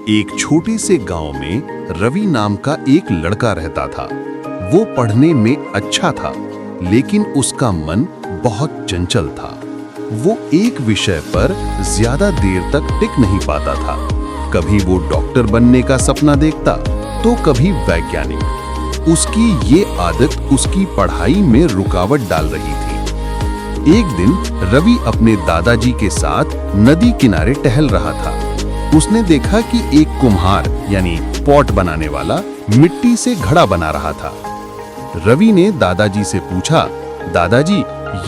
एक छोटे से गांव में रवि नाम का एक लड़का रहता था। वो पढ़ने में अच्छा था, लेकिन उसका मन बहुत चंचल था। वो एक विषय पर ज्यादा देर तक टिक नहीं पाता था। कभी वो डॉक्टर बनने का सपना देखता, तो कभी वैज्ञानिक। उसकी ये आदत उसकी पढ़ाई में रुकावट डाल रही थी। एक दिन रवि अपने दादाजी के साथ नदी किनारे टहल रहा था। उसने देखा कि एक कुम्हार यानी पॉट बनाने वाला मिट्टी से घड़ा बना रहा था। रवि ने दादाजी से पूछा, दादाजी,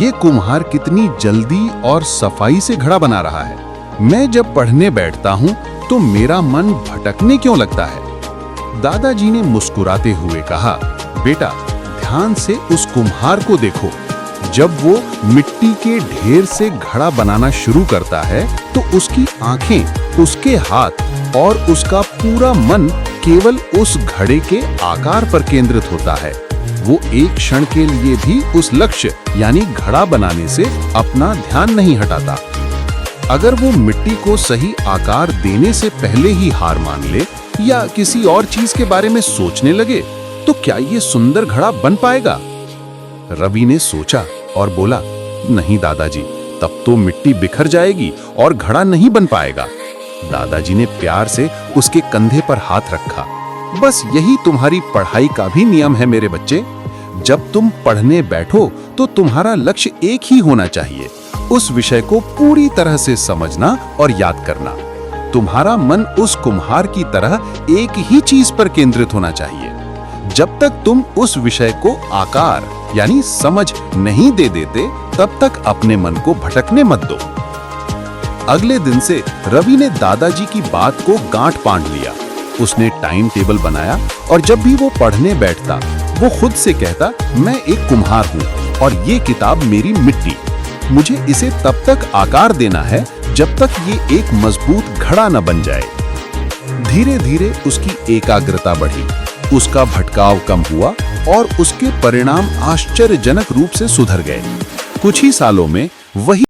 ये कुम्हार कितनी जल्दी और सफाई से घड़ा बना रहा है। मैं जब पढ़ने बैठता हूँ तो मेरा मन भटकने क्यों लगता है। दादाजी ने मुस्कुराते हुए कहा, बेटा, ध्यान से उस कुम्हार को देखो। जब वो मिट्टी के ढेर से घड़ा बनाना शुरू करता है तो उसकी आंखें, उसके हाथ और उसका पूरा मन केवल उस घड़े के आकार पर केंद्रित होता है। वो एक क्षण के लिए भी उस लक्ष्य यानी घड़ा बनाने से अपना ध्यान नहीं हटाता। अगर वो मिट्टी को सही आकार देने से पहले ही हार मान ले या किसी और चीज के बारे में सोचने लगे, तो क्या ये सुंदर घड़ा बन पाएगा? रवि ने सोचा और बोला, नहीं दादाजी, तब तो मिट्टी बिखर जाएगी और घड़ा नहीं बन पाएगा। दादाजी ने प्यार से उसके कंधे पर हाथ रखा। बस यही तुम्हारी पढ़ाई का भी नियम है मेरे बच्चे। जब तुम पढ़ने बैठो तो तुम्हारा लक्ष्य एक ही होना चाहिए, उस विषय को पूरी तरह से समझना और याद करना। तुम्हारा मन उस कुम्हार की तरह एक ही चीज पर केंद्रित होना चाहिए। जब तक तुम उस विषय को आकार यानी समझ नहीं दे देते, तब तक अपने मन को भटकने मत दो। अगले दिन से रवि ने दादाजी की बात को गांठ बांध लिया। उसने टाइम टेबल बनाया और जब भी वो पढ़ने बैठता, वो खुद से कहता, मैं एक कुम्हार हूँ और ये किताब मेरी मिट्टी। मुझे इसे तब तक आकार देना है जब तक ये एक मजबूत घड़ा न बन जाए। धीरे धीरे उसकी एकाग्रता बढ़ी, उसका भटकाव कम हुआ और उसके परिणाम आश्चर्यजनक रूप से सुधर गए। कुछ ही सालों में वही